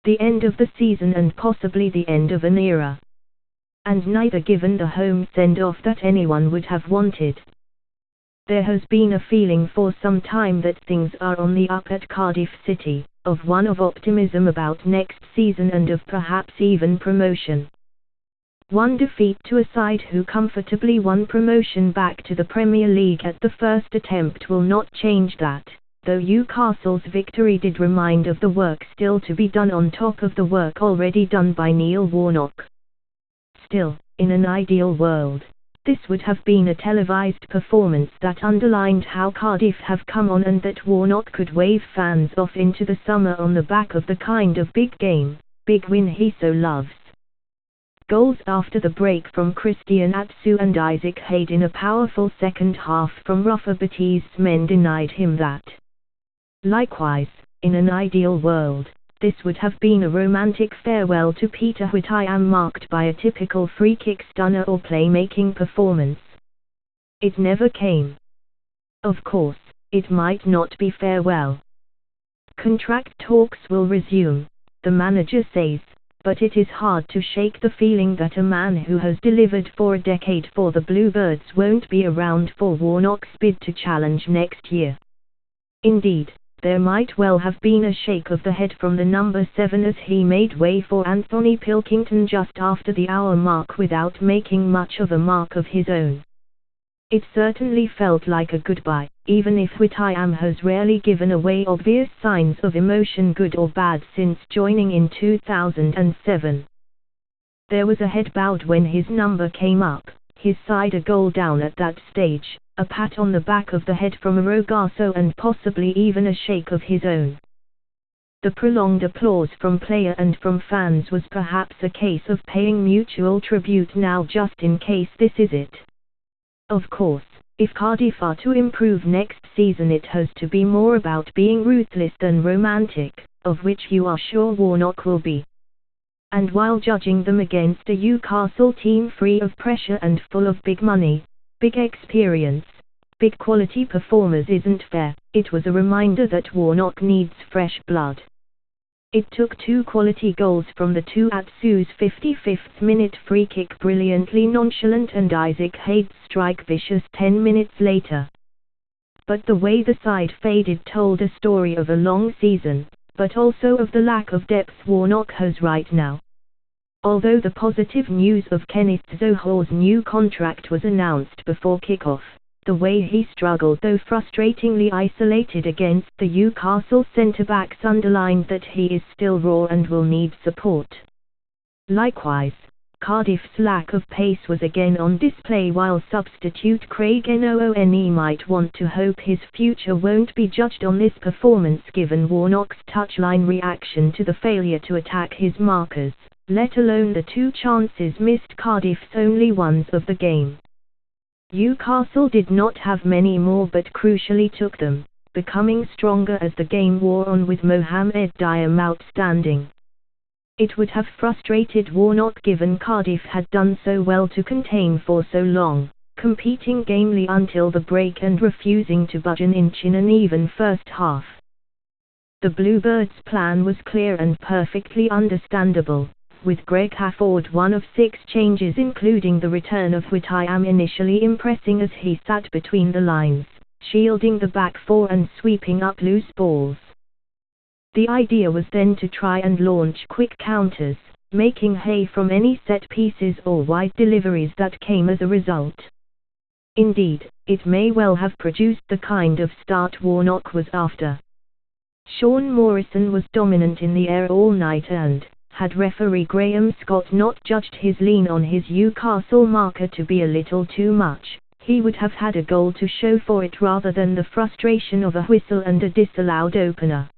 the end of the season and possibly the end of an era. And neither given the home send-off that anyone would have wanted. There has been a feeling for some time that things are on the up at Cardiff City, one of optimism about next season and of perhaps even promotion. One defeat to a side who comfortably won promotion back to the Premier League at the first attempt will not change that, though Newcastle's victory did remind of the work still to be done on top of the work already done by Neil Warnock. Still, in an ideal world, this would have been a televised performance that underlined how Cardiff have come on and that Warnock could wave fans off into the summer on the back of the kind of big game, big win he so loves. Goals after the break from Christian Atsu and Isaac Hayde in a powerful second half from Rafa Batist's men denied him that. Likewise, in an ideal world, this would have been a romantic farewell to Peter Whittingham marked by a typical free-kick stunner or playmaking performance. It never came. Of course, it might not be farewell. Contract talks will resume, the manager says, but it is hard to shake the feeling that a man who has delivered for a decade for the Bluebirds won't be around for Warnock's bid to challenge next year. Indeed, there might well have been a shake of the head from the number 7 as he made way for Anthony Pilkington just after the hour mark without making much of a mark of his own. It certainly felt like a goodbye, even if Whittingham has rarely given away obvious signs of emotion good or bad since joining in 2007. There was a head bowed when his number came up, his side a goal down at that stage, a pat on the back of the head from Rogasso and possibly even a shake of his own. The prolonged applause from player and from fans was perhaps a case of paying mutual tribute now just in case this is it. Of course, if Cardiff are to improve next season it has to be more about being ruthless than romantic, of which you are sure Warnock will be. And while judging them against a Newcastle team free of pressure and full of big money, big experience, big quality performers isn't fair, it was a reminder that Warnock needs fresh blood. It took 2 quality goals from the two Atsu's 55th minute free kick brilliantly nonchalant and Isaac Hayde's strike vicious 10 minutes later. But the way the side faded told a story of a long season, but also of the lack of depth Warnock has right now. Although the positive news of Kenneth Zohore's new contract was announced before kick-off, the way he struggled though frustratingly isolated against the Newcastle centre-backs underlined that he is still raw and will need support. Likewise, Cardiff's lack of pace was again on display while substitute Craig Noone might want to hope his future won't be judged on this performance given Warnock's touchline reaction to the failure to attack his markers, let alone the 2 chances missed Cardiff's only ones of the game. Newcastle did not have many more but crucially took them, becoming stronger as the game wore on with Mohamed Diam outstanding. It would have frustrated Warnock given Cardiff had done so well to contain for so long, competing gamely until the break and refusing to budge an inch in an even first half. The Bluebirds' plan was clear and perfectly understandable, with Greg Hafford one of 6 changes including the return of Whittingham initially impressing as he sat between the lines, shielding the back 4 and sweeping up loose balls. The idea was then to try and launch quick counters, making hay from any set pieces or wide deliveries that came as a result. Indeed, it may well have produced the kind of start Warnock was after. Sean Morrison was dominant in the air all night and, had referee Graham Scott not judged his lean on his Newcastle marker to be a little too much, he would have had a goal to show for it rather than the frustration of a whistle and a disallowed opener.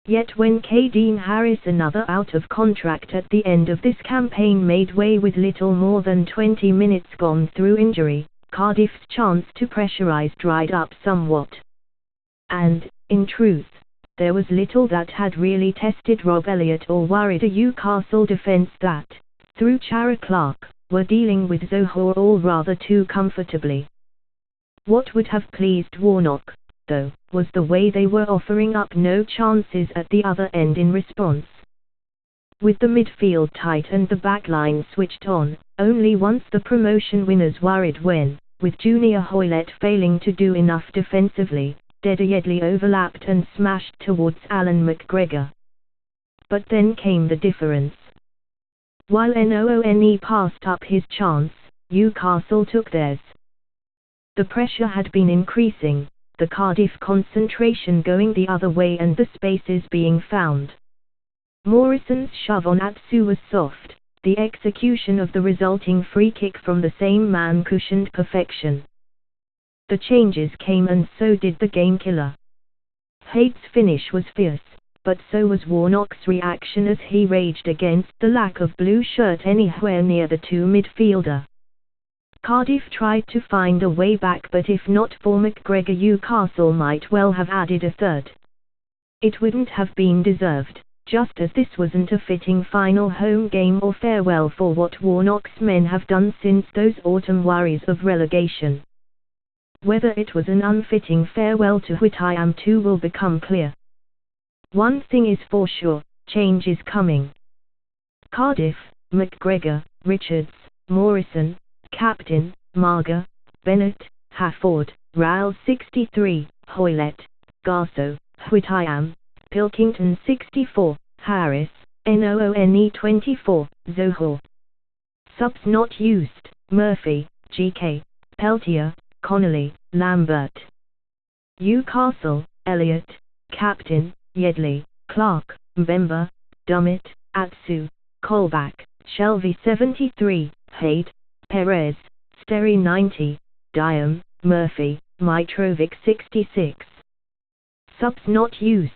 Yet when Dean Harris, another out of contract at the end of this campaign, made way with little more than 20 minutes gone through injury, Cardiff's chance to pressurise dried up somewhat. And, in truth, there was little that had really tested Rob Elliott or worried a Newcastle defence that, through Chara Clark, were dealing with Zohore all rather too comfortably. What would have pleased Warnock, though, was the way they were offering up no chances at the other end in response. With the midfield tight and the backline switched on, only once the promotion winners worried when, with Junior Hoylett failing to do enough defensively, Yedley overlapped and smashed towards Alan McGregor. But then came the difference. While Noone passed up his chance, Newcastle took theirs. The pressure had been increasing, the Cardiff concentration going the other way and the spaces being found. Morrison's shove on Atsu was soft, the execution of the resulting free kick from the same man cushioned perfection. The changes came and so did the game killer. Haight's finish was fierce, but so was Warnock's reaction as he raged against the lack of blue shirt anywhere near the two midfielder. Cardiff tried to find a way back, but if not for McGregor, Newcastle might well have added a third. It wouldn't have been deserved, just as this wasn't a fitting final home game or farewell for what Warnock's men have done since those autumn worries of relegation. Whether it was an unfitting farewell to Whittingham too will become clear. One thing is for sure, change is coming. Cardiff, McGregor, Richards, Morrison, Captain, Marga, Bennett, Hafford, Rowell 63, Hoylett, Garso, Whittingham, Pilkington 64, Harris, Noone 24, Zohor. Subs not used: Murphy, GK, Peltier, Connolly, Lambert. Newcastle, Elliott, Captain, Yedley, Clark, Mbemba, Dummett, Atsu, Colback, Shelby 73, Haid, Perez, Sterry 90, Diam, Murphy, Mitrovic 66. Subs not used: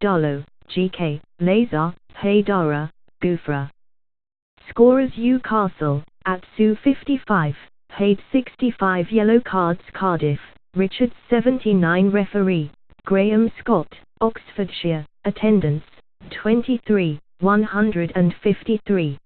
Darlow, GK, Lazar, Haidara, Gufra. Scorers: Newcastle, Atsu 55, Haid 65. Yellow cards: Cardiff, Richards 79. Referee, Graham Scott, Oxfordshire. Attendance, 23, 153.